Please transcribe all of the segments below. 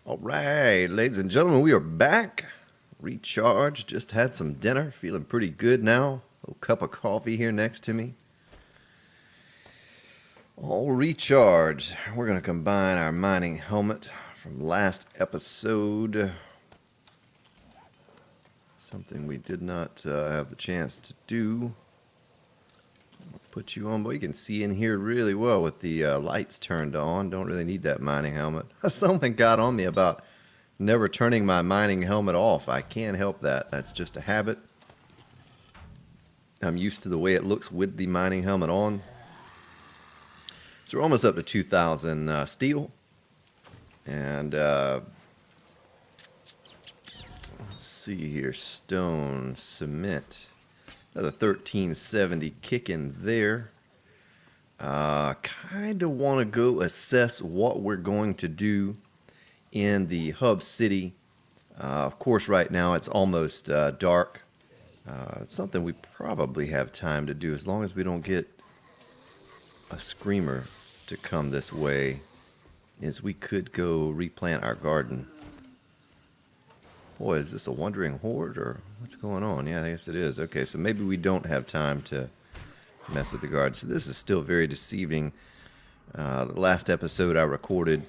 All right, ladies and gentlemen, we are back. Recharged, just had some dinner, feeling pretty good now. A little cup of coffee here next to me. All recharged. We're going to combine our mining helmet from last episode. Something we did not have the chance to do. I'll put you on, but you can see in here really well with the lights turned on. Don't really need that mining helmet. Someone got on me about never turning my mining helmet off. I can't help that. That's just a habit. I'm used to the way it looks with the mining helmet on. So we're almost up to 2,000 steel. And let's see here. Stone, cement. Another 1370 kicking there. Kind of want to go assess what we're going to do in the hub city. Of course, right now it's almost dark. It's something we probably have time to do as long as we don't get a screamer to come this way. Is we could go replant our garden. Boy, is this a wandering horde or what's going on? Yeah, I guess it is. Okay, so maybe we don't have time to mess with the garden. So this is still very deceiving. The last episode I recorded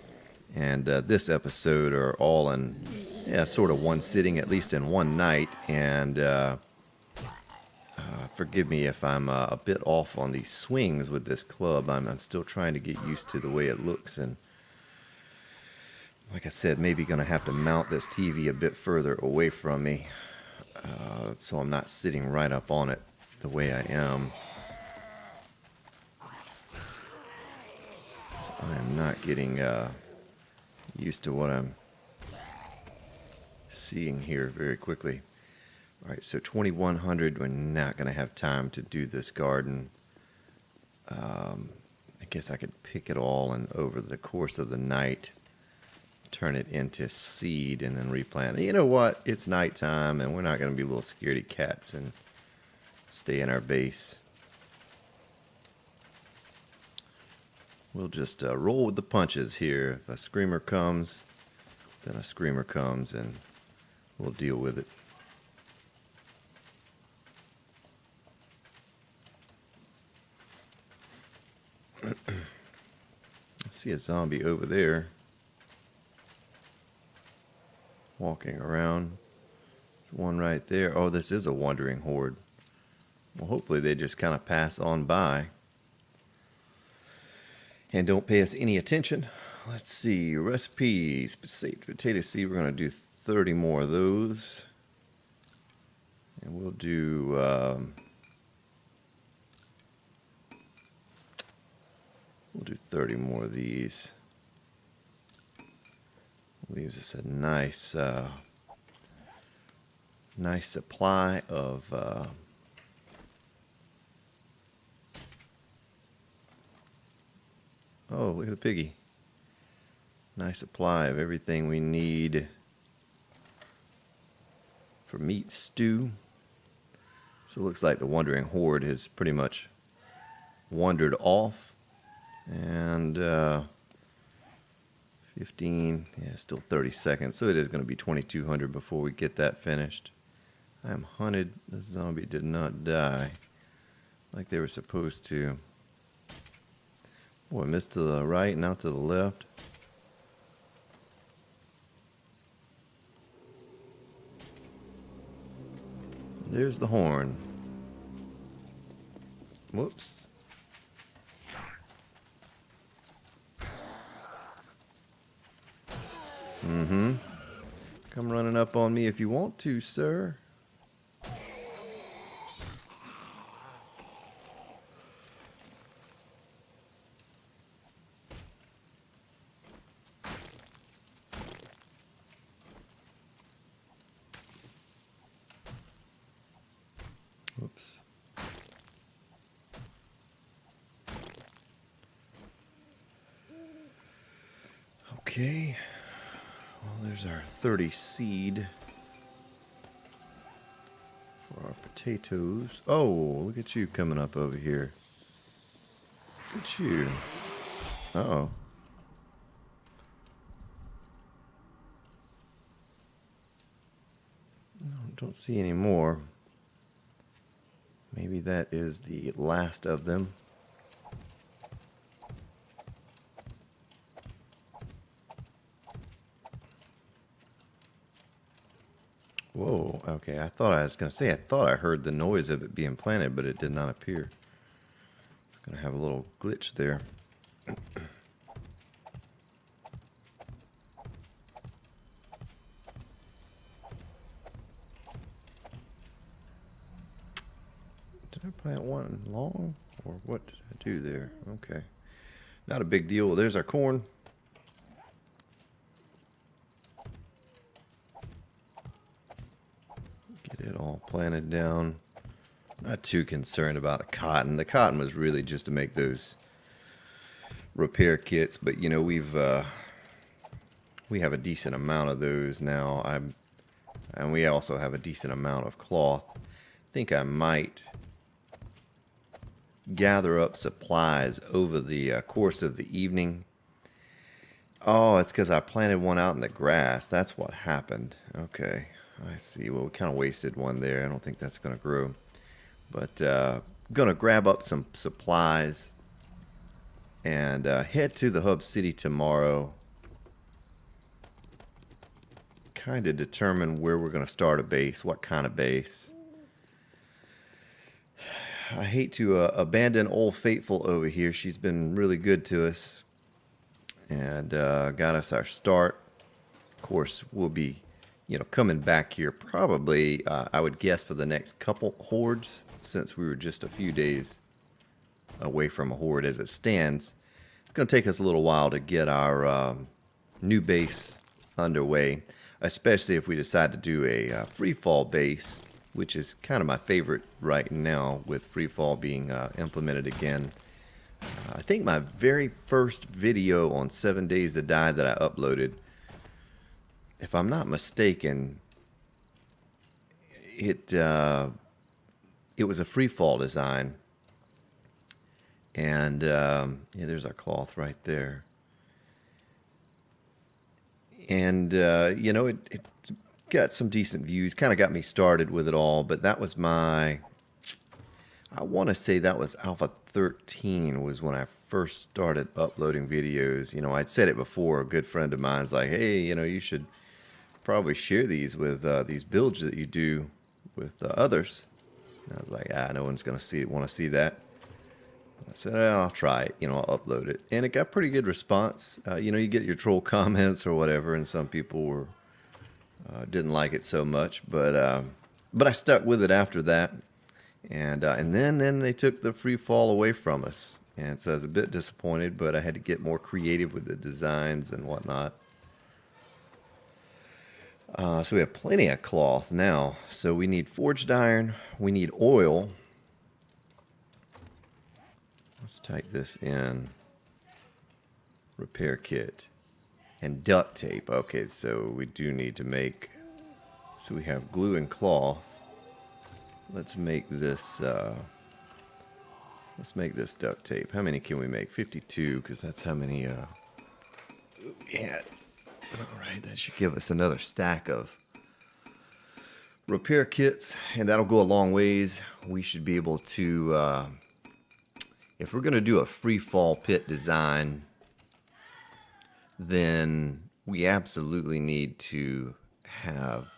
and this episode are all in, sort of one sitting, at least in one night. And forgive me if I'm a bit off on these swings with this club. I'm still trying to get used to the way it looks. And like I said, maybe going to have to mount this TV a bit further away from me so I'm not sitting right up on it the way I am. So I am not getting used to what I'm seeing here very quickly. All right, so 2100, we're not going to have time to do this garden. I guess I could pick it all and over the course of the night turn it into seed and then replant. You know what? It's nighttime and we're not going to be little scaredy cats and stay in our base. We'll just roll with the punches here. If a screamer comes, then a screamer comes and we'll deal with it. I see a zombie over there walking around. There's one right there. Oh, this is a wandering horde. Well, hopefully they just kind of pass on by and don't pay us any attention. Let's see. Recipes. Potato seed. We're going to do 30 more of those. And we'll do... we'll do 30 more of these. Leaves us a nice, nice supply of oh, look at the piggy. Nice supply of everything we need for meat stew. So it looks like the wandering horde has pretty much wandered off. And 15, yeah, still 30 seconds. So it is going to be 2200 before we get that finished. I am hunted. The zombie did not die like they were supposed to. Boy, I missed to the right, now to the left. There's the horn. Whoops. Mm-hmm. Come running up on me if you want to, sir. Whoops. Okay. Well, there's our 30 seed for our potatoes. Oh, look at you coming up over here. Look at you. Uh-oh. Don't see any more. Maybe that is the last of them. Whoa, okay, I thought I was going to say, I thought I heard the noise of it being planted, but it did not appear. It's going to have a little glitch there. Did I plant one long, or what did I do there? Okay, not a big deal. Well, there's our corn. Get it all planted down. Not too concerned about the cotton. The cotton was really just to make those repair kits, but you know we have a decent amount of those now. And we also have a decent amount of cloth. I think I might gather up supplies over the course of the evening. Oh, it's because I planted one out in the grass. That's what happened. Okay, I see. Well, we kind of wasted one there. I don't think that's going to grow. But going to grab up some supplies and head to the hub city tomorrow. Kind of determine where we're going to start a base, what kind of base. I hate to abandon Old Faithful over here. She's been really good to us and got us our start. Of course, we'll be, coming back here probably, I would guess, for the next couple hordes, since we were just a few days away from a horde as it stands. It's going to take us a little while to get our new base underway, especially if we decide to do a free fall base, which is kind of my favorite right now, with free fall being implemented again. I think my very first video on 7 Days to Die that I uploaded, if I'm not mistaken, it was a free fall design. And yeah, there's our cloth right there. And it got some decent views, kind of got me started with it all, but that was I want to say that was Alpha 13 was when I first started uploading videos. I'd said it before. A good friend of mine's like, hey, you should probably share these with these builds that you do with others. And I was like, no one's going to want to see that. I said, I'll try it, I'll upload it. And it got pretty good response. You get your troll comments or whatever, and some people didn't like it so much, but I stuck with it after that. And then they took the free fall away from us. And so I was a bit disappointed, but I had to get more creative with the designs and whatnot. So we have plenty of cloth now. So we need forged iron. We need oil. Let's type this in. Repair kit. And duct tape. Okay, so we do need to make... So we have glue and cloth. Let's make this... let's make this duct tape. How many can we make? 52, because that's how many we had. Alright, that should give us another stack of repair kits, and that'll go a long ways. We should be able to... if we're going to do a free fall pit design, then we absolutely need to have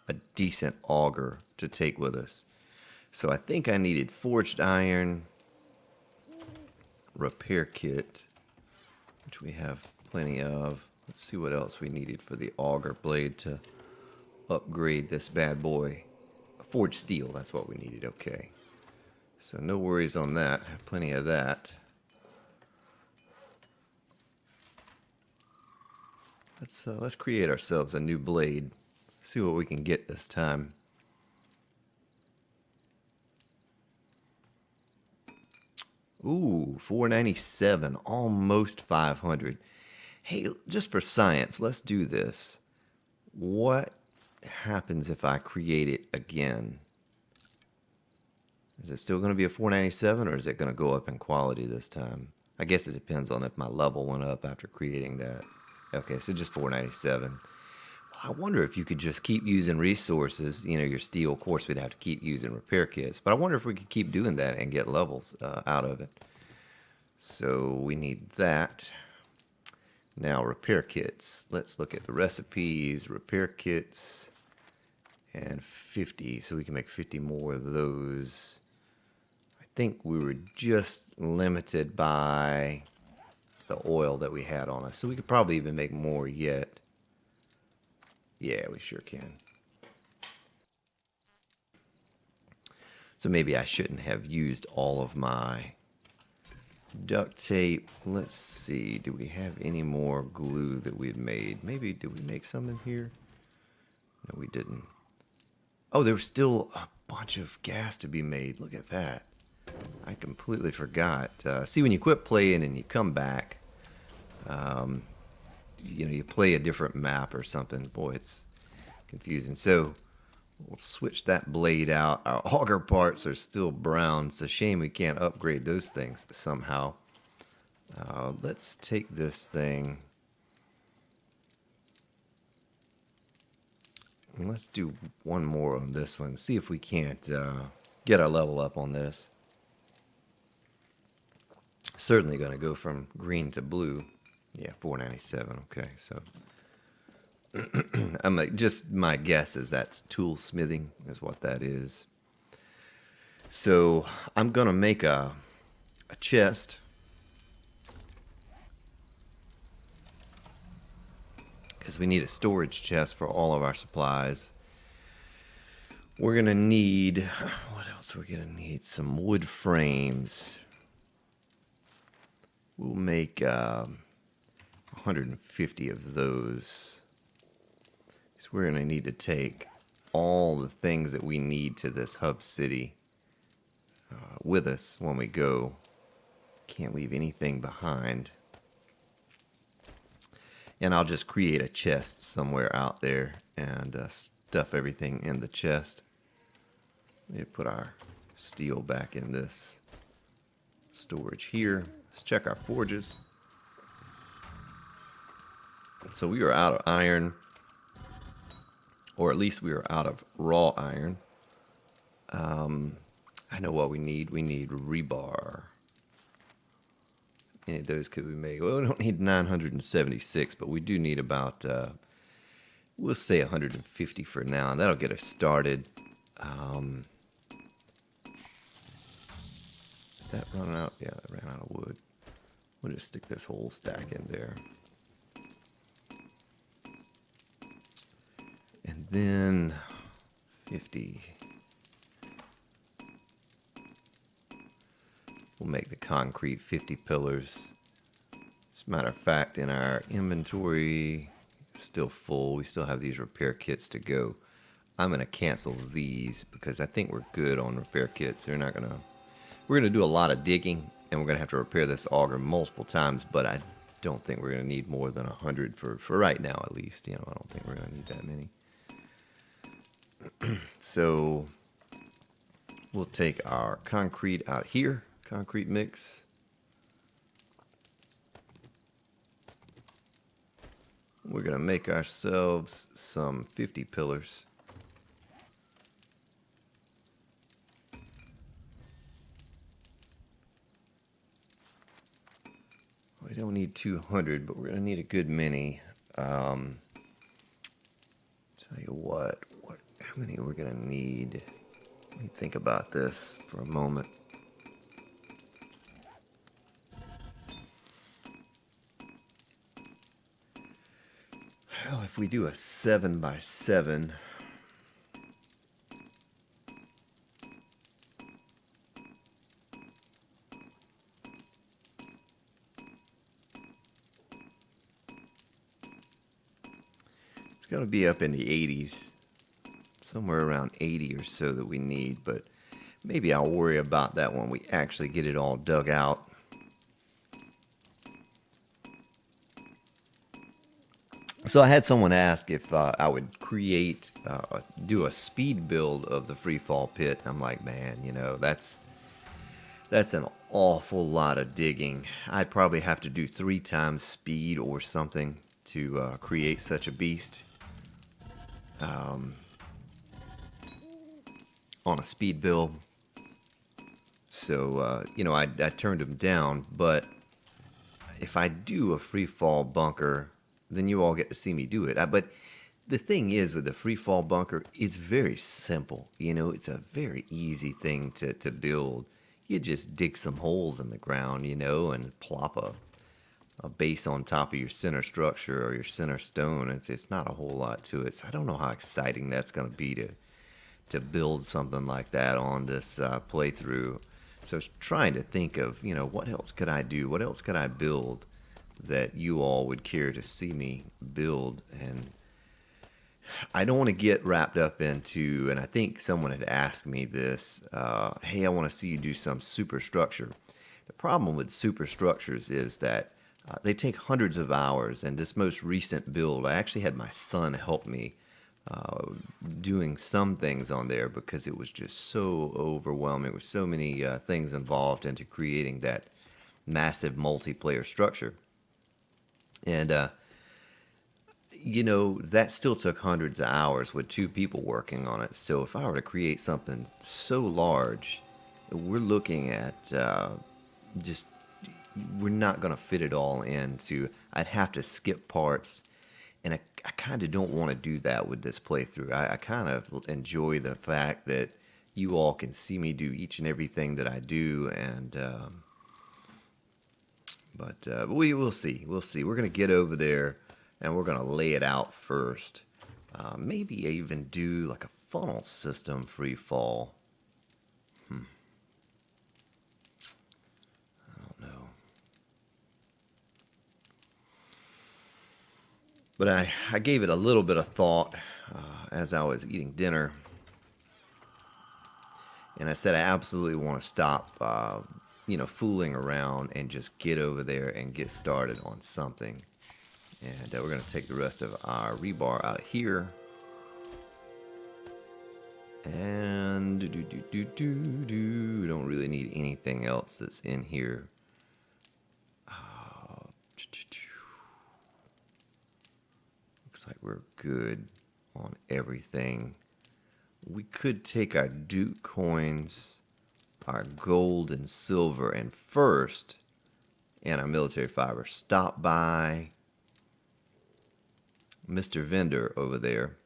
a decent auger to take with us. So I think I needed forged iron, repair kit, which we have plenty of. Let's see what else we needed for the auger blade to upgrade this bad boy. Forged steel, that's what we needed, okay. So no worries on that, have plenty of that. Let's create ourselves a new blade. See what we can get this time. Ooh, 497, almost 500. Hey, just for science, let's do this. What happens if I create it again? Is it still going to be a 497, or is it going to go up in quality this time? I guess it depends on if my level went up after creating that. Okay, so just 497. I wonder if you could just keep using resources, you know, your steel. Of course, we'd have to keep using repair kits, but I wonder if we could keep doing that and get levels out of it. So we need that. Now, repair kits. Let's look at the recipes, repair kits, and 50. So we can make 50 more of those. I think we were just limited by the oil that we had on us. So we could probably even make more yet. Yeah, we sure can. So maybe I shouldn't have used all of my duct tape. Let's see. Do we have any more glue that we had made? Maybe, did we make some in here? No, we didn't. Oh, there was still a bunch of gas to be made. Look at that. I completely forgot. See, when you quit playing and you come back, you know, you play a different map or something. Boy, it's confusing. So we'll switch that blade out. Our auger parts are still brown. It's a shame we can't upgrade those things somehow. Let's take this thing. And let's do one more on this one. See if we can't get our level up on this. Certainly going to go from green to blue. Yeah, 497. Okay, so I'm like, just my guess is that's tool smithing is what that is. So I'm gonna make a chest. Because we need a storage chest for all of our supplies. We're gonna need, what else we're gonna need? Some wood frames. We'll make 150 of those. So we're going to need to take all the things that we need to this hub city with us when we go. Can't leave anything behind. And I'll just create a chest somewhere out there and stuff everything in the chest. We put our steel back in this storage here. Let's check our forges. So we are out of iron, or at least we are out of raw iron. I know what we need. We need rebar. Any of those could we make? Well, we don't need 976, but we do need about, we'll say 150 for now. That'll get us started. Is that running out? Yeah, that ran out of wood. We'll just stick this whole stack in there. And then 50. We'll make the concrete 50 pillars. As a matter of fact, in our inventory, it's still full. We still have these repair kits to go. I'm going to cancel these because I think we're good on repair kits. They're not going to... We're going to do a lot of digging, and we're going to have to repair this auger multiple times, but I don't think we're going to need more than 100 for right now, at least. You know, I don't think we're going to need that many. So we'll take our concrete out here, concrete mix. We're going to make ourselves some 50 pillars. We don't need 200, but we're going to need a good many. Tell you what, how many we're going to need. Let me think about this for a moment. Well, if we do a 7x7, it's going to be up in the 80s, somewhere around 80 or so that we need, but maybe I'll worry about that when we actually get it all dug out. So I had someone ask if I would create, do a speed build of the free fall pit. I'm like, man, you know, that's an awful lot of digging. I'd probably have to do 3 times speed or something to create such a beast. on a speed build. So, I turned him down, but if I do a free fall bunker, then you all get to see me do it. But the thing is with the free fall bunker, it's very simple. It's a very easy thing to build. You just dig some holes in the ground, and plop a base on top of your center structure or your center stone. It's not a whole lot to it. So I don't know how exciting that's going to be to build something like that on this playthrough. So I was trying to think of, what else could I do? What else could I build that you all would care to see me build? And I don't want to get wrapped up into, and I think someone had asked me this, hey, I want to see you do some superstructure. The problem with superstructures is that they take hundreds of hours, and this most recent build, I actually had my son help me doing some things on there because it was just so overwhelming with so many things involved into creating that massive multiplayer structure. And, that still took hundreds of hours with two people working on it. So if I were to create something so large, we're looking at just, we're not going to fit it all into, I'd have to skip parts. And I kind of don't want to do that with this playthrough. I kind of enjoy the fact that you all can see me do each and everything that I do. And but we will see. We'll see. We're going to get over there and we're going to lay it out first. Maybe even do like a funnel system free fall. I don't know. But I gave it a little bit of thought as I was eating dinner. And I said I absolutely want to stop, fooling around and just get over there and get started on something. And we're going to take the rest of our rebar out of here. And don't really need anything else that's in here. Looks like we're good on everything. We could take our Duke coins, our gold and silver, and first, and our military fiber, stop by Mr. Vendor over there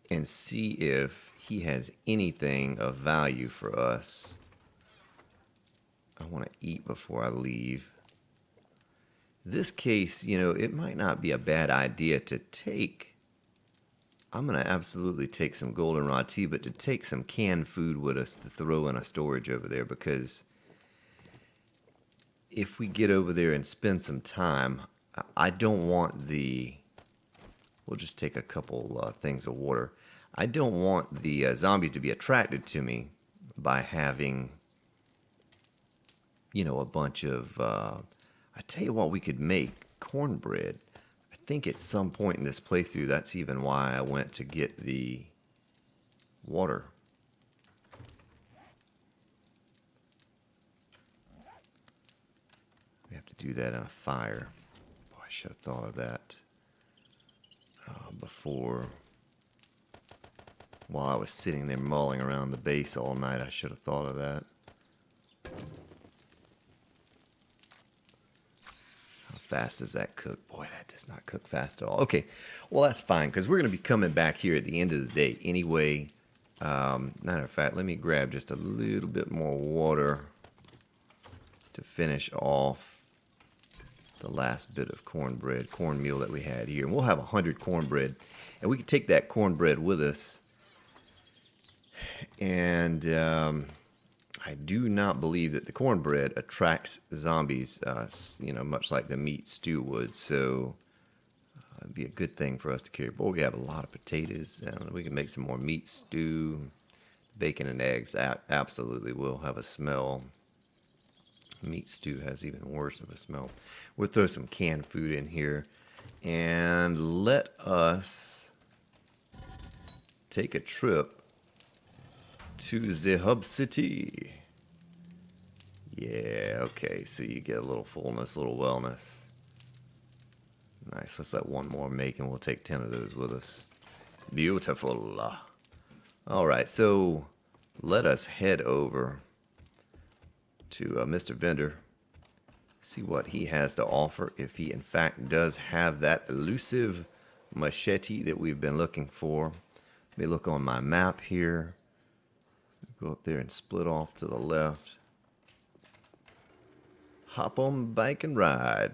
and see if he has anything of value for us. I want to eat before I leave. This case, it might not be a bad idea to take. I'm going to absolutely take some goldenrod tea, but to take some canned food with us to throw in a storage over there, because if we get over there and spend some time, I don't want we'll just take a couple things of water. I don't want the zombies to be attracted to me by having, a bunch of, I tell you what, we could make cornbread. I think at some point in this playthrough, that's even why I went to get the water. We have to do that on a fire. Boy, I should have thought of that before. While I was sitting there mulling around the base all night, I should have thought of that. How fast does that cook? Boy, that does not cook fast at all. Okay, well, that's fine, because we're going to be coming back here at the end of the day anyway. Matter of fact, let me grab just a little bit more water to finish off the last bit of cornmeal that we had here. And we'll have 100 cornbread. And we can take that cornbread with us. And I do not believe that the cornbread attracts zombies, much like the meat stew would. So it'd be a good thing for us to carry. Boy, we have a lot of potatoes. And we can make some more meat stew. Bacon and eggs absolutely will have a smell. Meat stew has even worse of a smell. We'll throw some canned food in here. And let us take a trip to the hub city. Yeah, okay, so you get a little fullness, a little wellness. Nice. Let's let one more make, and we'll take 10 of those with us. Beautiful. All right, so let us head over to Mr. Vendor, see what he has to offer, if he in fact does have that elusive machete that we've been looking for. Let me look on my map here. Go up there and split off to the left. Hop on the bike and ride.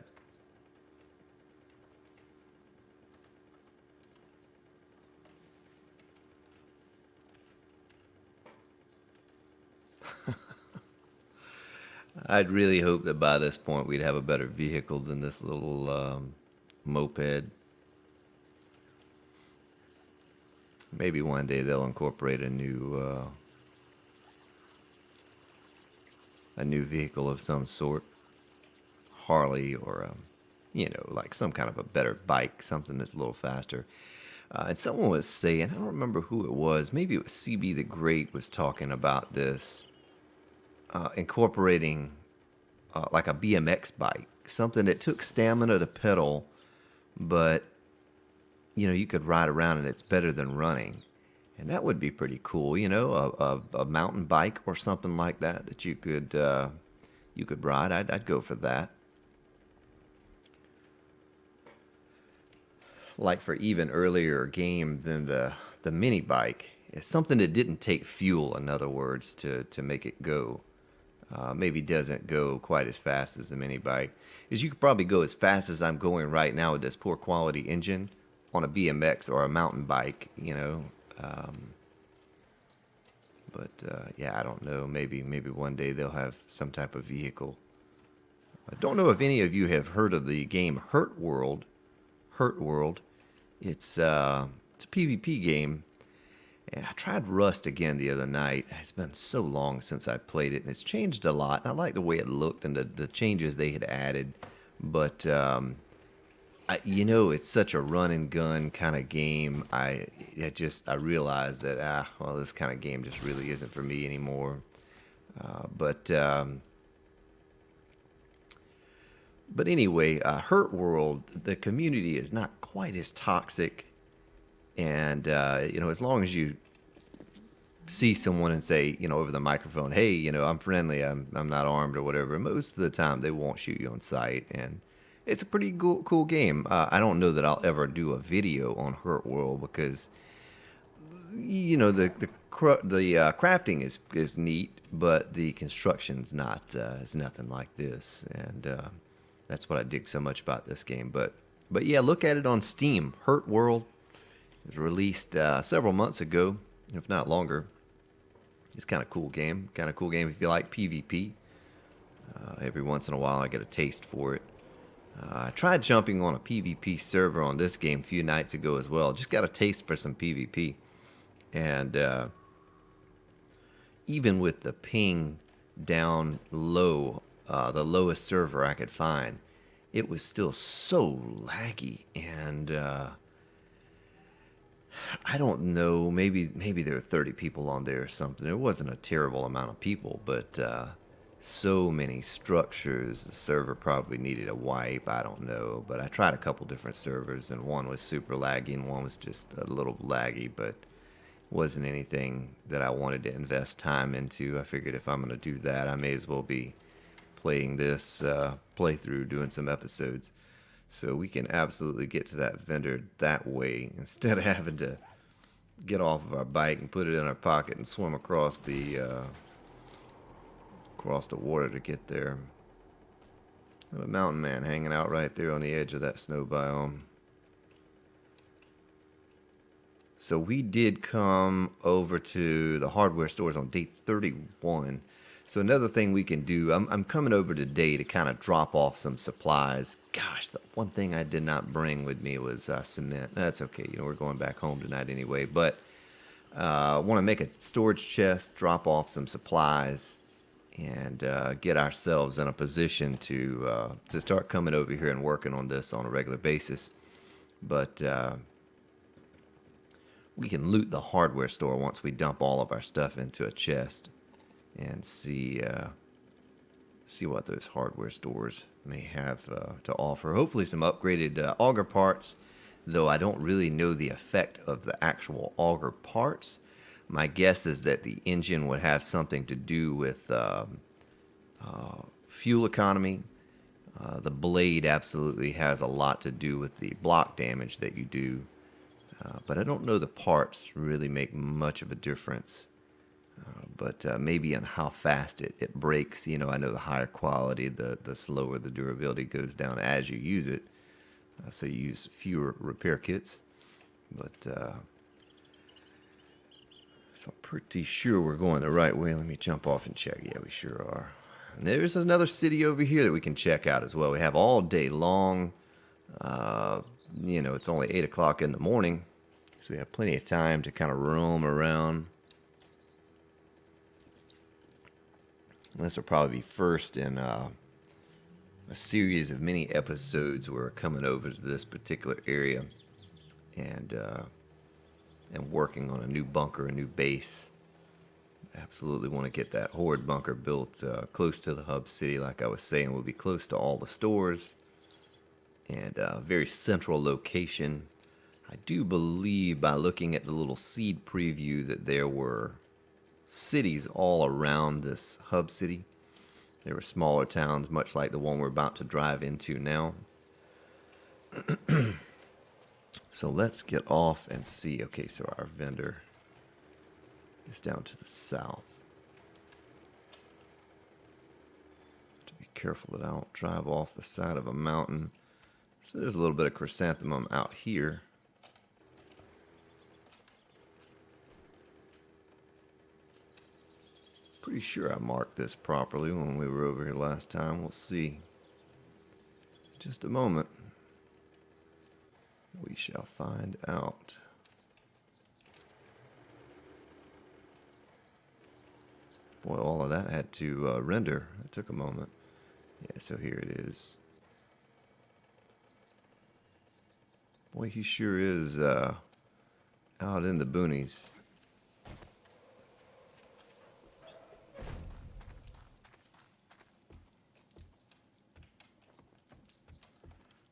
I'd really hope that by this point we'd have a better vehicle than this little moped. Maybe one day they'll incorporate a new vehicle of some sort, Harley or like some kind of a better bike, something that's a little faster. And someone was saying, I don't remember who it was, maybe it was CB the Great was talking about this, incorporating like a BMX bike, something that took stamina to pedal, but you could ride around and it's better than running. And that would be pretty cool, a mountain bike or something like that you could ride. I'd go for that. Like for even earlier game than the mini bike, it's something that didn't take fuel, in other words, to make it go. Maybe doesn't go quite as fast as the mini bike. Because you could probably go as fast as I'm going right now with this poor quality engine on a BMX or a mountain bike, yeah, I don't know. Maybe one day they'll have some type of vehicle. I don't know if any of you have heard of the game Hurt World. Hurt World. It's a PvP game. And I tried Rust again the other night. It's been so long since I played it, and it's changed a lot. And I like the way it looked and the changes they had added. But it's such a run and gun kind of game. I realized that this kind of game just really isn't for me anymore. But anyway, Hurt World, the community is not quite as toxic, and as long as you see someone and say, over the microphone, hey, I'm friendly, I'm not armed or whatever, most of the time they won't shoot you on sight, and it's a pretty cool game. I don't know that I'll ever do a video on Hurt World because, the crafting is neat, but the construction's not. It's nothing like this, and that's what I dig so much about this game. But yeah, look at it on Steam. Hurt World. It was released several months ago, if not longer. It's kind of cool game. Kind of cool game if you like PvP. Every once in a while I get a taste for it. I tried jumping on a PvP server on this game a few nights ago as well. Just got a taste for some PvP. And even with the ping down low, the lowest server I could find, it was still so laggy. And I don't know, maybe there were 30 people on there or something. It wasn't a terrible amount of people, but so many structures, the server probably needed a wipe. I don't know, but I tried a couple different servers, and one was super laggy and one was just a little laggy, but wasn't anything that I wanted to invest time into. I figured if I'm going to do that, I may as well be playing this playthrough, doing some episodes. So we can absolutely get to that vendor that way instead of having to get off of our bike and put it in our pocket and swim across the water to get there. Got a mountain man hanging out right there on the edge of that snow biome. So we did come over to the hardware stores on day 31. So another thing we can do, I'm coming over today to kind of drop off some supplies. Gosh, the one thing I did not bring with me was cement. That's okay. We're going back home tonight anyway. But I want to make a storage chest, drop off some supplies, and get ourselves in a position to start coming over here and working on this on a regular basis. But we can loot the hardware store once we dump all of our stuff into a chest and see what those hardware stores may have to offer. Hopefully some upgraded auger parts, though I don't really know the effect of the actual auger parts. My guess is that the engine would have something to do with fuel economy. The blade absolutely has a lot to do with the block damage that you do. But I don't know the parts really make much of a difference. But maybe on how fast it breaks. You know, I know the higher quality, the slower the durability goes down as you use it. So you use fewer repair kits. But so I'm pretty sure we're going the right way. Let me jump off and check. Yeah, we sure are. And there's another city over here that we can check out as well. We have all day long. You know, it's only 8 o'clock in the morning. So we have plenty of time to kind of roam around. This will probably be first in a series of many episodes where we're coming over to this particular area and working on a new bunker, a new base. Absolutely want to get that Horde bunker built close to the hub city. Like I was saying, we'll be close to all the stores and a very central location. I do believe by looking at the little seed preview that there were cities all around this hub city. There were smaller towns, much like the one we're about to drive into now. So let's get off and see. Okay, so our vendor is down to the south. To be careful that I don't drive off the side of a mountain. So there's a little bit of chrysanthemum out here. Pretty sure I marked this properly when we were over here last time. We'll see. Just a moment. We shall find out. Boy, all of that had to render. It took a moment. Yeah, so here it is. Boy, he sure is out in the boonies.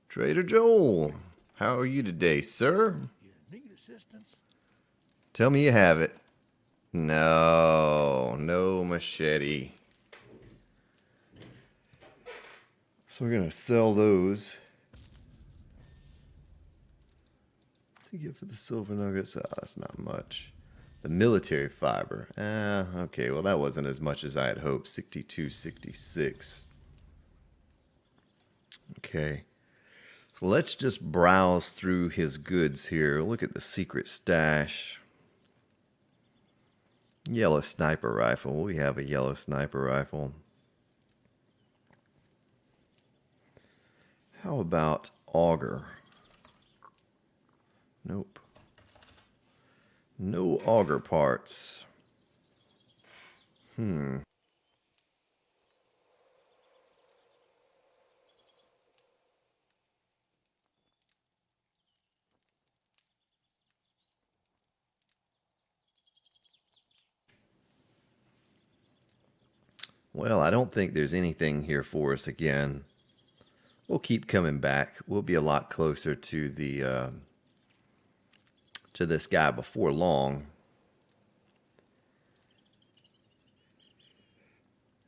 Trader Joel, how are you today, sir? You need assistance? Tell me you have it. No machete. So we're gonna sell those. What's he get for the silver nuggets? Oh, that's not much. The military fiber. Okay, well that wasn't as much as I had hoped. 62, 66. Okay. So let's just browse through his goods here. Look at the secret stash. Yellow sniper rifle. We have a yellow sniper rifle. How about auger? Nope. No auger parts. Well, I don't think there's anything here for us again. We'll keep coming back. We'll be a lot closer to the to this guy before long.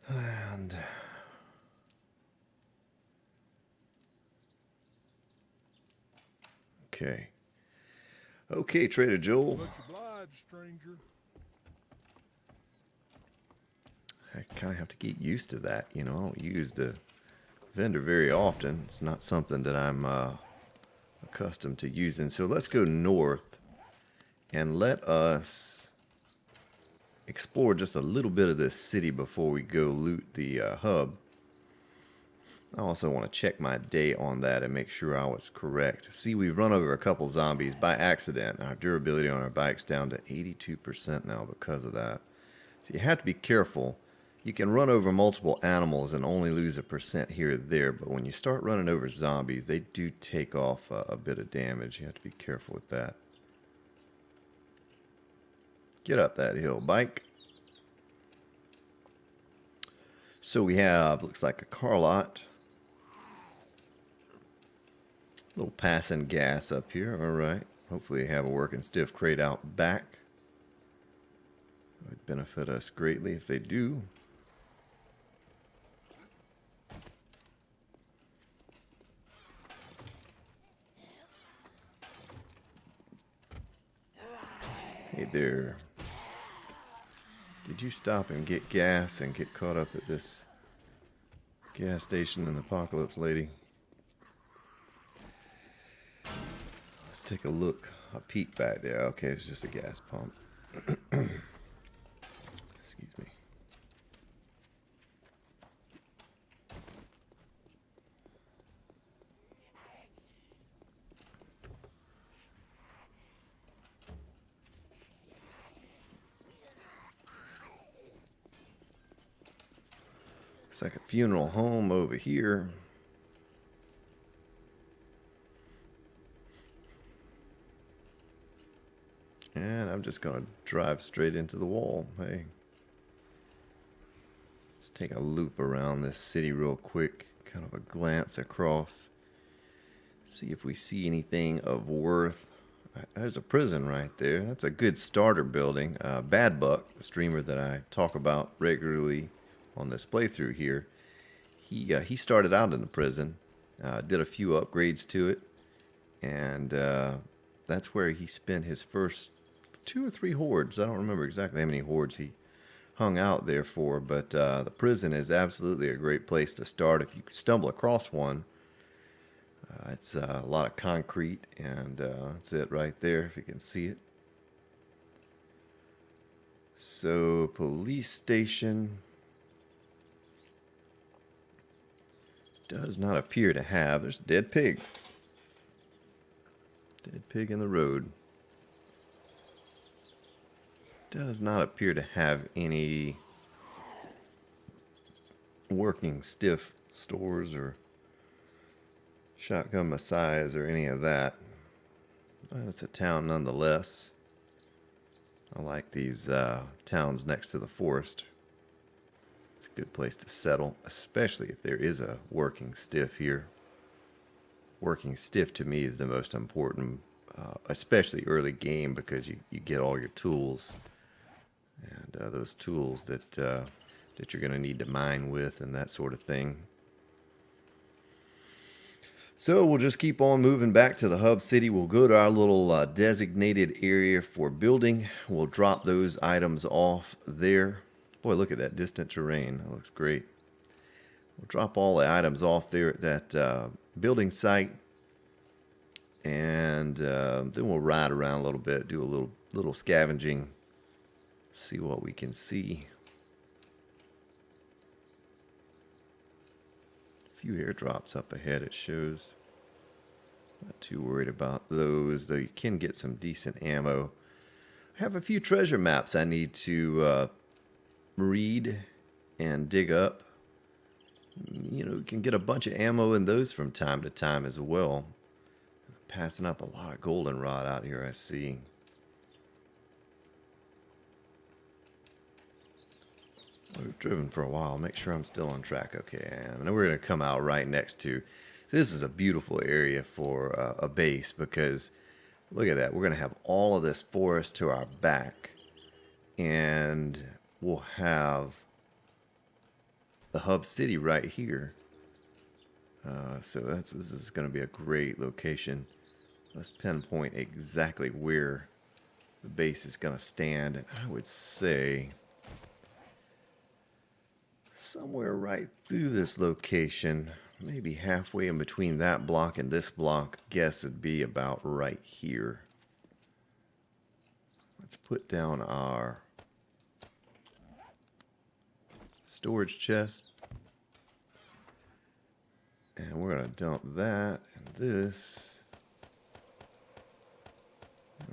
And okay, Trader Joel. Much obliged, stranger. I kind of have to get used to that. You know, I don't use the vendor very often. It's not something that I'm accustomed to using. So let's go north and let us explore just a little bit of this city before we go loot the hub. I also want to check my day on that and make sure I was correct. See, we've run over a couple zombies by accident. Our durability on our bike's down to 82% now because of that. So you have to be careful. You can run over multiple animals and only lose a percent here or there, but when you start running over zombies, they do take off a bit of damage. You have to be careful with that. Get up that hill, bike. So we have, looks like a car lot. Little passing gas up here. All right. Hopefully, they have a working stiff crate out back. It would benefit us greatly if they do. Hey there. Did you stop and get gas and get caught up at this gas station in Apocalypse, lady? Let's take a look. A peek back there. Okay, it's just a gas pump. Excuse me. Looks like a funeral home over here. And I'm just going to drive straight into the wall. Hey. Let's take a loop around this city real quick. Kind of a glance across. See if we see anything of worth. There's a prison right there. That's a good starter building. Bad Buck, the streamer that I talk about regularly on this playthrough here, he started out in the prison, did a few upgrades to it, and that's where he spent his first 2 or 3 hordes. I don't remember exactly how many hordes he hung out there for, but the prison is absolutely a great place to start if you stumble across one. It's a lot of concrete, and that's it right there, if you can see it. So, police station does not appear to have. There's a dead pig. Dead pig in the road. Does not appear to have any working stiff stores or shotgun messiahs or any of that. But it's a town nonetheless. I like these towns next to the forest. It's a good place to settle, especially if there is a working stiff here. Working stiff to me is the most important, especially early game, because you get all your tools. And those tools that you're going to need to mine with and that sort of thing. So we'll just keep on moving back to the hub city. We'll go to our little designated area for building. We'll drop those items off there. Boy, look at that distant terrain. That looks great. We'll drop all the items off there at that building site. And then we'll ride around a little bit, do a little scavenging. See what we can see. A few airdrops up ahead, it shows. Not too worried about those, though you can get some decent ammo. I have a few treasure maps I need to read and dig up. You know, you can get a bunch of ammo in those from time to time as well. Passing up a lot of goldenrod out here, I see. We've driven for a while. Make sure I'm still on track. Okay, I am. And we're going to come out right next to. This is a beautiful area for a base because look at that. We're going to have all of this forest to our back, and we'll have the hub city right here. So this is going to be a great location. Let's pinpoint exactly where the base is going to stand, and I would say somewhere right through this location, maybe halfway in between that block and this block. Guess it'd be about right here. Let's put down our storage chest, and we're going to dump that and this.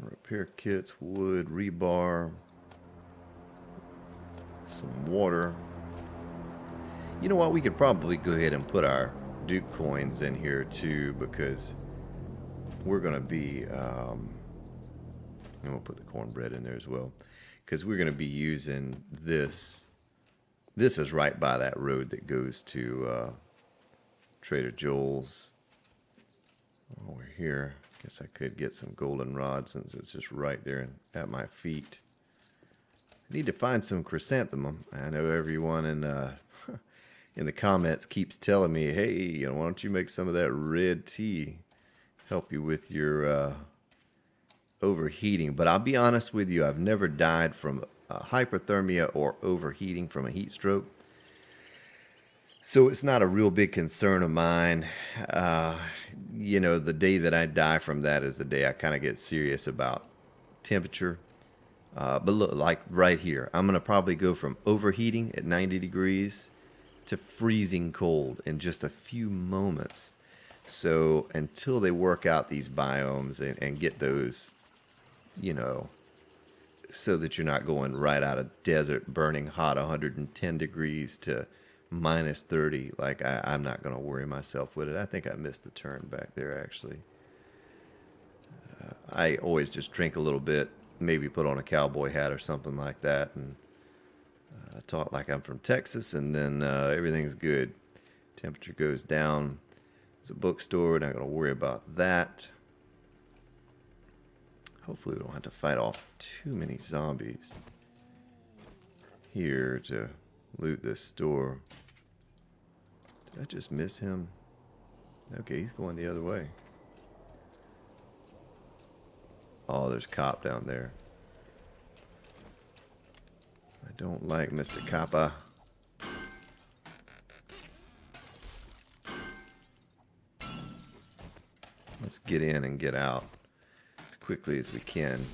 Repair kits, wood, rebar, some water. You know what? We could probably go ahead and put our Duke coins in here too, because we're going to be, and we'll put the cornbread in there as well, because we're going to be using this. This is right by that road that goes to Trader Joel's. While we're here, guess I could get some goldenrod since it's just right there at my feet. I need to find some chrysanthemum. I know everyone in in the comments keeps telling me, hey, why don't you make some of that red tea? Help you with your overheating. But I'll be honest with you, I've never died from hyperthermia or overheating from a heat stroke. So it's not a real big concern of mine. The day that I die from that is the day I kind of get serious about temperature. But look, like right here, I'm going to probably go from overheating at 90 degrees to freezing cold in just a few moments. So until they work out these biomes and get those, so that you're not going right out of desert burning hot 110 degrees to minus 30, like I'm not going to worry myself with it. I think I missed the turn back there, actually. I always just drink a little bit, maybe put on a cowboy hat or something like that, and talk like I'm from Texas, and then everything's good. Temperature goes down. It's a bookstore. We're not going to worry about that. Hopefully we don't have to fight off too many zombies here to loot this store. Did I just miss him? Okay, he's going the other way. Oh, there's a cop down there. I don't like Mr. Coppa. Let's get in and get out as quickly as we can.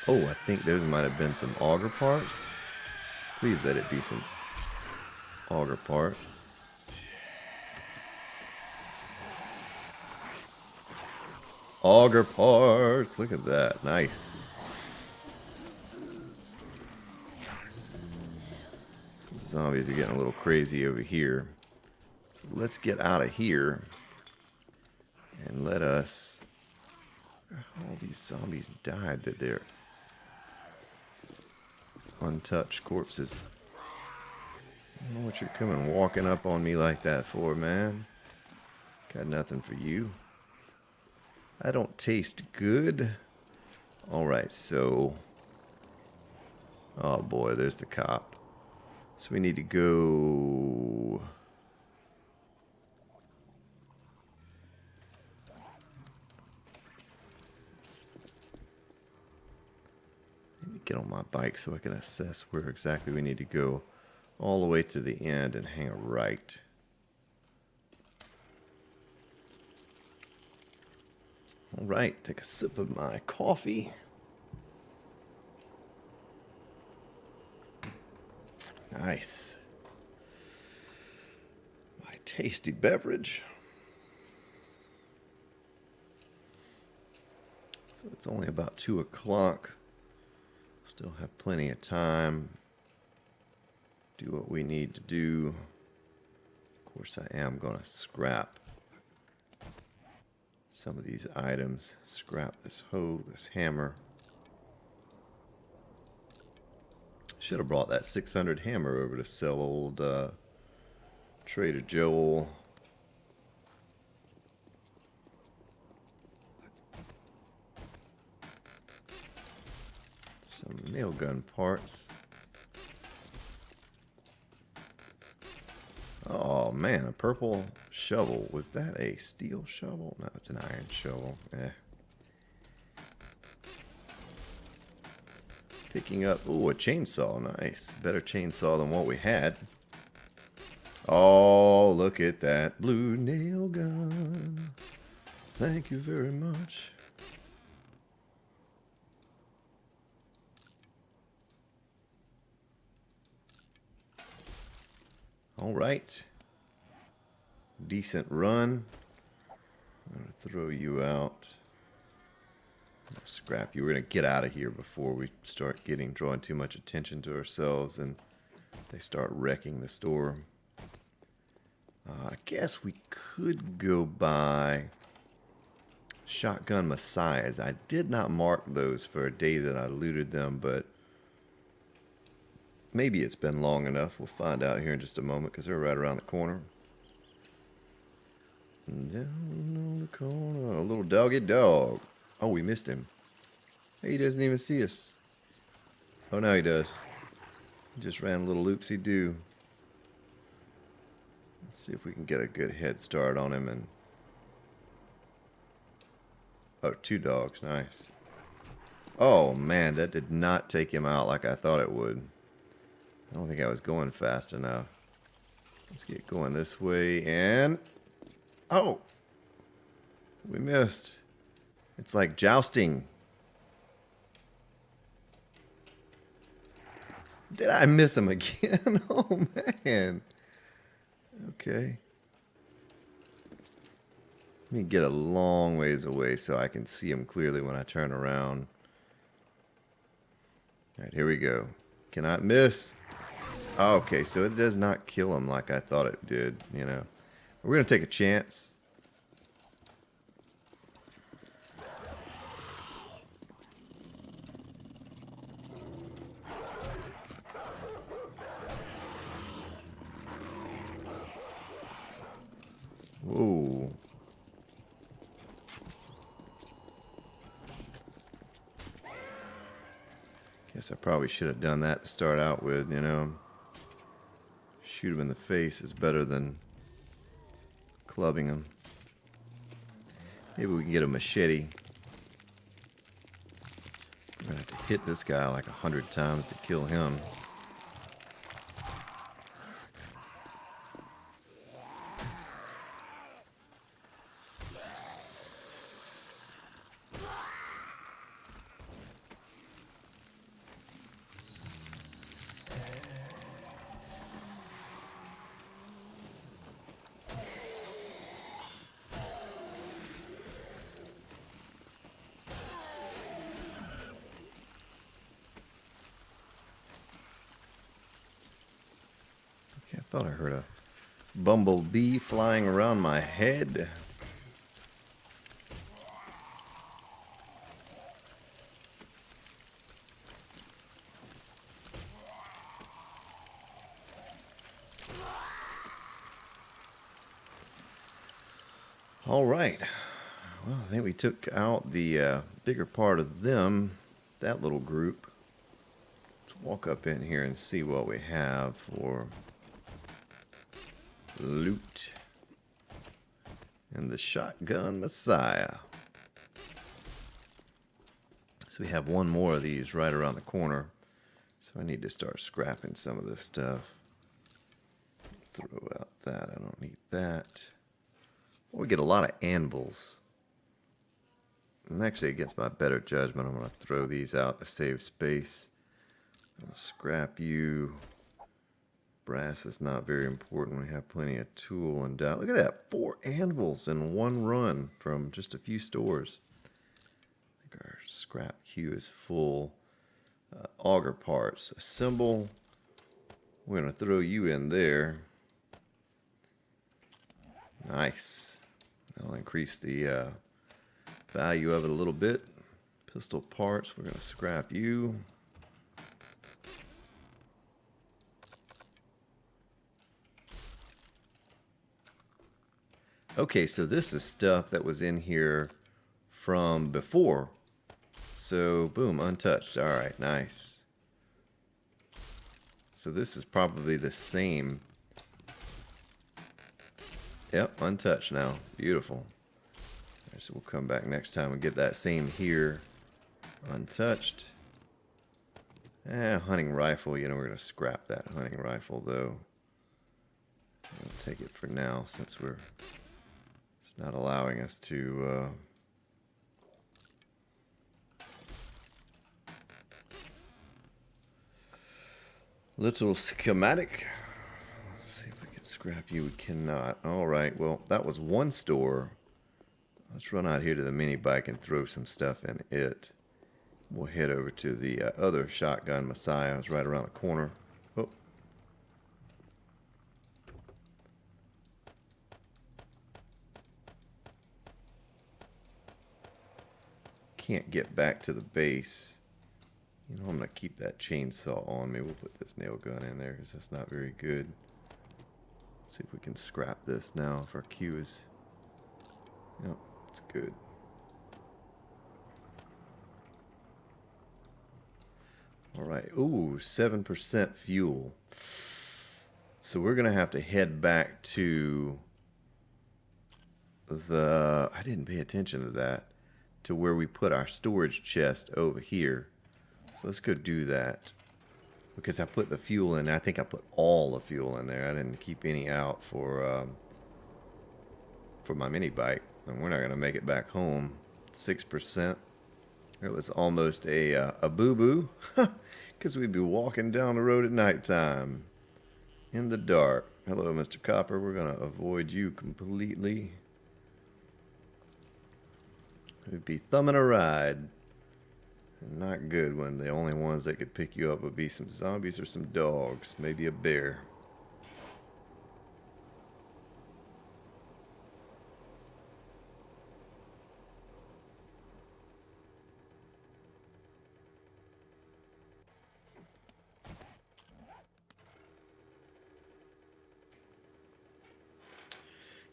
Oh, I think those might have been some auger parts. Please let it be some auger parts. Auger parts. Look at that. Nice. Zombies are getting a little crazy over here. So let's get out of here. And let us... All these zombies died that they're untouched corpses. I don't know what you're coming walking up on me like that for, man. Got nothing for you. I don't taste good. Alright, so... Oh boy, there's the cop. So we need to go... Get on my bike so I can assess where exactly we need to go all the way to the end and hang a right. All right, take a sip of my coffee. Nice. My tasty beverage. So it's only about 2 o'clock. Still have plenty of time. Do what we need to do. Of course, I am going to scrap some of these items. Scrap this hoe, this hammer. Should have brought that 600 hammer over to sell old Trader Joel. Some nail gun parts. Oh man, a purple shovel. Was that a steel shovel? No, it's an iron shovel. Picking up, ooh, a chainsaw. Nice. Better chainsaw than what we had. Oh, look at that blue nail gun. Thank you very much. All right. Decent run. I'm going to throw you out. Scrap you. We're going to get out of here before we start drawing too much attention to ourselves and They start wrecking the store. I guess we could go by Shotgun Messiahs. I did not mark those for a day that I looted them, but maybe it's been long enough. We'll find out here in just a moment because they're right around the corner. Down on the corner, a little doggy dog. Oh, we missed him. He doesn't even see us. Oh, now he does. He just ran a little loopsy-doo. Let's see if we can get a good head start on him. And oh, 2 dogs. Nice. Oh, man, that did not take him out like I thought it would. I don't think I was going fast enough. Let's get going this way. And oh, we missed. It's like jousting. Did I miss him again? Oh, man. Okay. Let me get a long ways away so I can see him clearly when I turn around. All right, here we go. Cannot miss. Okay, so it does not kill him like I thought it did, you know. We're going to take a chance. Whoa. Guess I probably should have done that to start out with, you know. Shoot him in the face is better than clubbing him. Maybe we can get a machete. We're going to have to hit this guy like 100 times to kill him. Okay, I thought I heard a bumblebee flying around my head. All right. Well, I think we took out the bigger part of them, that little group. Let's walk up in here and see what we have for loot. And the Shotgun Messiah. So we have one more of these right around the corner. So I need to start scrapping some of this stuff. Throw out that. I don't need that. We get a lot of anvils. And actually, against my better judgment, I'm going to throw these out to save space. I'll scrap you. Brass is not very important. We have plenty of tool and dye. Look at that. 4 anvils in one run from just a few stores. I think our scrap queue is full. Auger parts. Assemble. We're going to throw you in there. Nice. That'll increase the value of it a little bit. Pistol parts. We're going to scrap you. Okay, so this is stuff that was in here from before. So, boom, untouched. All right, nice. So this is probably the same. Yep, untouched now. Beautiful. All right, so we'll come back next time and get that same here. Untouched. Hunting rifle. You know, we're going to scrap that hunting rifle, though. We'll take it for now since it's not allowing us to little schematic. Let's see if we can scrap you. We cannot. All right. Well, that was one store. Let's run out here to the mini bike and throw some stuff in it. We'll head over to the other Shotgun Messiah. It's right around the corner. Oh, can't get back to the base. You know, I'm going to keep that chainsaw on me. We'll put this nail gun in there because that's not very good. See if we can scrap this now if our queue is... Yep, it's good. Alright, ooh, 7% fuel. So we're going to have to head back to the... I didn't pay attention to that. To where we put our storage chest over here. So let's go do that. Because I put the fuel in. I think I put all the fuel in there. I didn't keep any out for my mini bike. And we're not going to make it back home. 6%. It was almost a boo-boo. Because we'd be walking down the road at nighttime. In the dark. Hello, Mr. Copper. We're going to avoid you completely. We'd be thumbing a ride. And not good when the only ones that could pick you up would be some zombies or some dogs. Maybe a bear.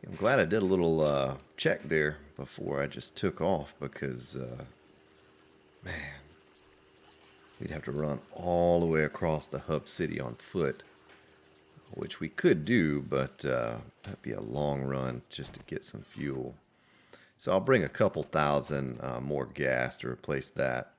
I'm glad I did a little check there before I just took off because, man, we'd have to run all the way across the hub city on foot, which we could do, but that'd be a long run just to get some fuel. So I'll bring a couple thousand more gas to replace that.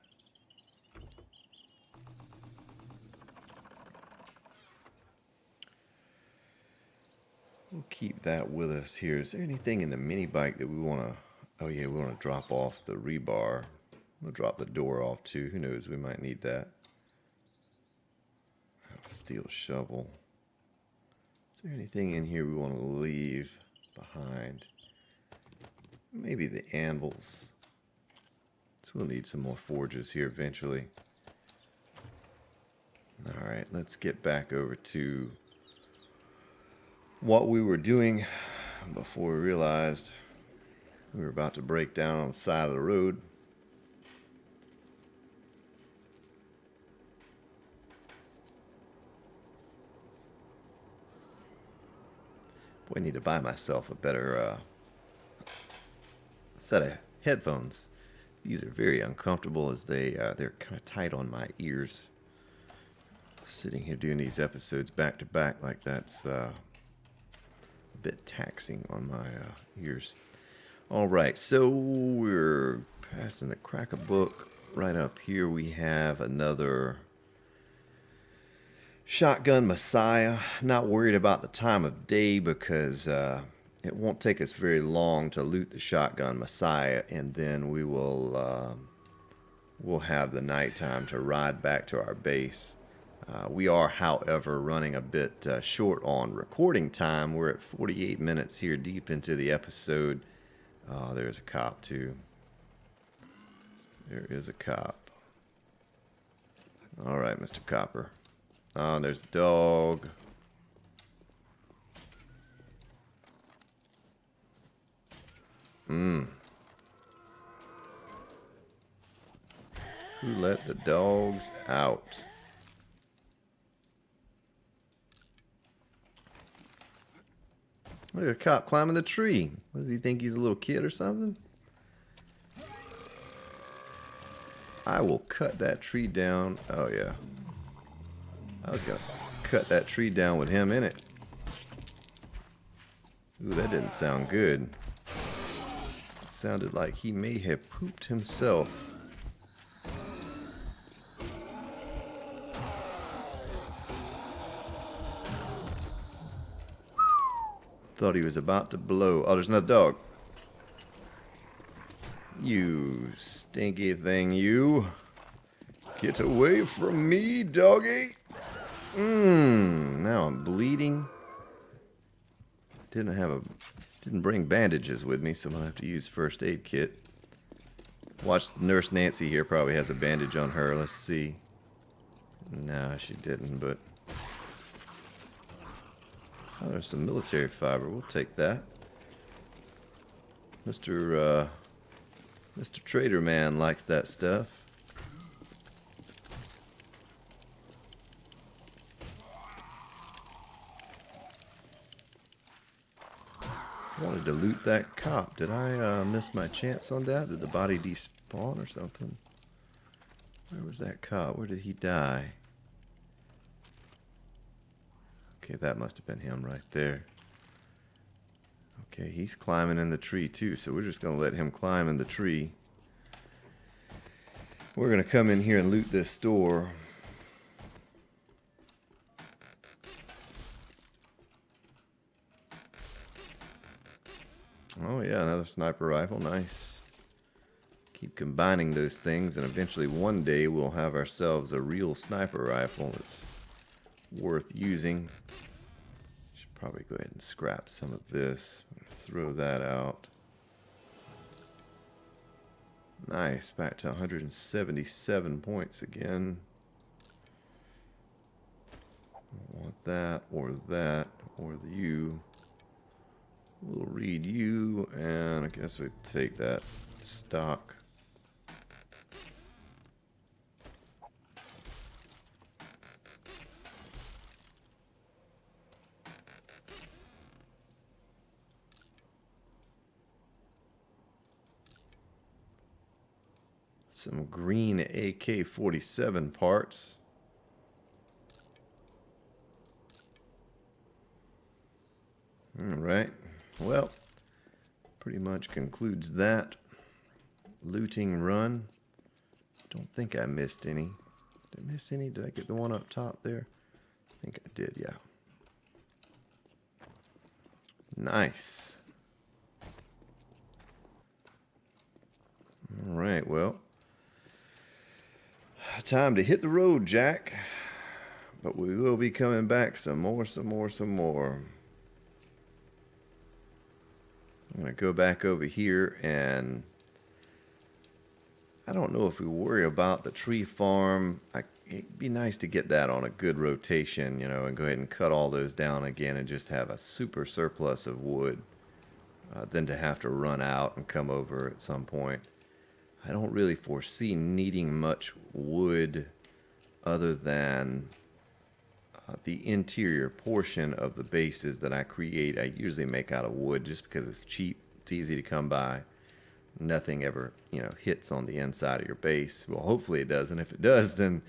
We'll keep that with us here. Is there anything in the mini bike that we want to... Oh yeah, we want to drop off the rebar. We'll drop the door off too. Who knows, we might need that. A steel shovel. Is there anything in here we want to leave behind? Maybe the anvils. So we'll need some more forges here eventually. Alright, let's get back over to what we were doing before we realized we were about to break down on the side of the road. Boy, I need to buy myself a better set of headphones. These are very uncomfortable as they're kind of tight on my ears. Sitting here doing these episodes back to back like that's a bit taxing on my ears. All right, so we're passing the Cracker Book. Right up here we have another Shotgun Messiah. Not worried about the time of day because it won't take us very long to loot the Shotgun Messiah, and then we will we'll have the nighttime to ride back to our base. We are, however, running a bit short on recording time. We're at 48 minutes here deep into the episode. Oh, there's a cop, too. There is a cop. All right, Mr. Copper. Oh, there's a dog. Who let the dogs out? Look at a cop climbing the tree. What does he think, he's a little kid or something? I will cut that tree down. Oh, yeah. I was going to cut that tree down with him in it. Ooh, that didn't sound good. It sounded like he may have pooped himself. Thought he was about to blow. Oh, there's another dog. You stinky thing, you. Get away from me, doggy. Now I'm bleeding. Didn't bring bandages with me, so I'm gonna have to use first aid kit. Watch Nurse Nancy here, probably has a bandage on her. Let's see. No, she didn't, but oh, there's some military fiber. We'll take that. Mr. Mr. Trader Man likes that stuff. I wanted to loot that cop. Did I miss my chance on that? Did the body despawn or something? Where was that cop? Where did he die? Okay, that must have been him right there. Okay, he's climbing in the tree too, so we're just going to let him climb in the tree. We're going to come in here and loot this store. Oh yeah, another sniper rifle, nice. Keep combining those things, and eventually one day we'll have ourselves a real sniper rifle that's worth using. Should probably go ahead and scrap some of this. Throw that out. Nice, back to 177 points again. Don't want that, or the U. We'll read you, and I guess we take that stock. Some green AK-47 parts. Alright, well, pretty much concludes that looting run. Don't think I missed any. Did I miss any? Did I get the one up top there? I think I did, yeah. Nice. Alright, well, time to hit the road, Jack. But we will be coming back some more. I'm going to go back over here, and I don't know if we worry about the tree farm. It'd be nice to get that on a good rotation, you know, and go ahead and cut all those down again and just have a super surplus of wood than to have to run out and come over at some point. I don't really foresee needing much wood other than the interior portion of the bases that I create. I usually make out of wood just because it's cheap, it's easy to come by. Nothing ever, you know, hits on the inside of your base. Well, hopefully it doesn't. If it does, then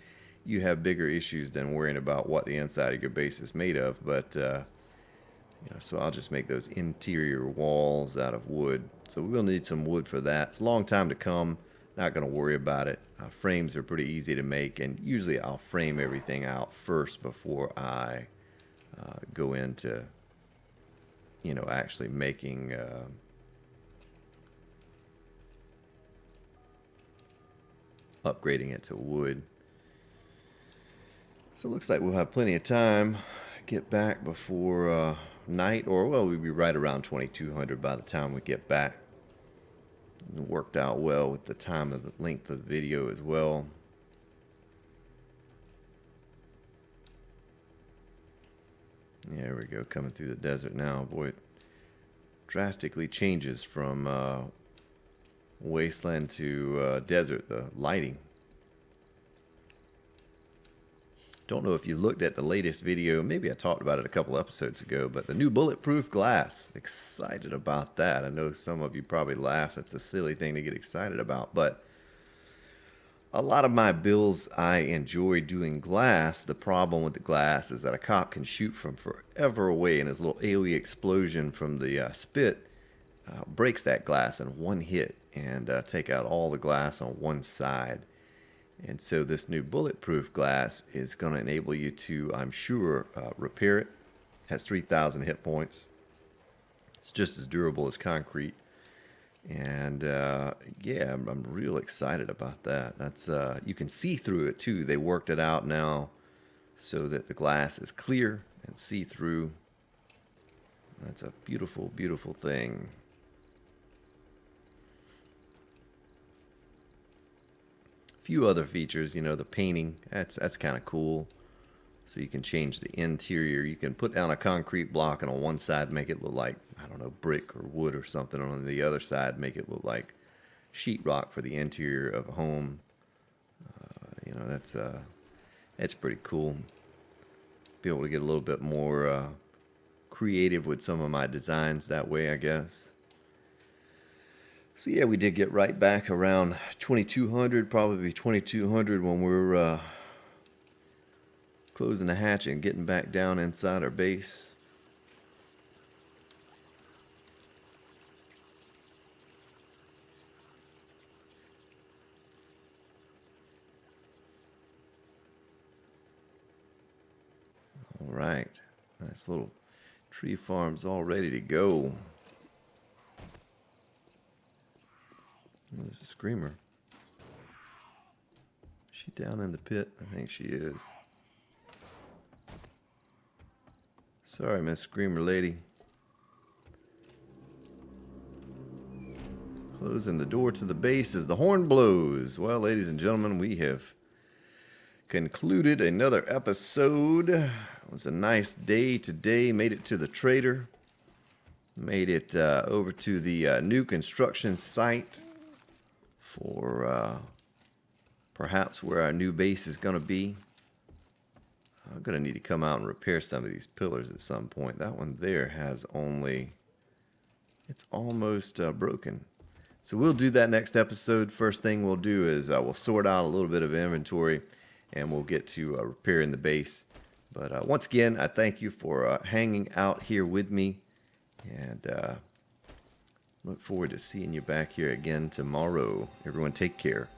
you have bigger issues than worrying about what the inside of your base is made of. But you know, so I'll just make those interior walls out of wood. So we'll need some wood for that. It's a long time to come. Not going to worry about it. Frames are pretty easy to make, and usually I'll frame everything out first before I go into, you know, actually making upgrading it to wood. So it looks like we'll have plenty of time. Get back before night, or well, we'll be right around 2200 by the time we get back. It worked out well with the time of the length of the video as well. Yeah, there we go, coming through the desert now. Boy, it drastically changes from wasteland to desert, the lighting. Don't know if you looked at the latest video. Maybe I talked about it a couple episodes ago, but the new bulletproof glass. Excited about that. I know some of you probably laugh. It's a silly thing to get excited about, but a lot of my builds I enjoy doing glass. The problem with the glass is that a cop can shoot from forever away, and his little AoE explosion from the spit breaks that glass in one hit and take out all the glass on one side. And so this new bulletproof glass is going to enable you to, I'm sure, repair it. Has 3,000 hit points. It's just as durable as concrete. And yeah, I'm real excited about that. That's you can see through it too. They worked it out now so that the glass is clear and see-through. That's a beautiful, beautiful thing. Few other features, you know, the painting, that's kind of cool. So you can change the interior. You can put down a concrete block, and on one side make it look like, I don't know, brick or wood or something. On the other side make it look like sheetrock for the interior of a home. You know, that's pretty cool. Be able to get a little bit more creative with some of my designs that way, I guess. So yeah, we did get right back around 2200, probably 2200 when we're closing the hatch and getting back down inside our base. All right, nice little tree farms all ready to go. There's a screamer. Is she down in the pit? I think she is. Sorry, Miss Screamer Lady. Closing the door to the base as the horn blows. Well, ladies and gentlemen, we have concluded another episode. It was a nice day today. Made it to the trader. Made it over to the new construction site for perhaps where our new base is going to be. I'm going to need to come out and repair some of these pillars at some point. That one there has only... it's almost broken. So we'll do that next episode. First thing we'll do is we'll sort out a little bit of inventory and we'll get to repairing the base. But once again, I thank you for hanging out here with me. And look forward to seeing you back here again tomorrow. Everyone take care.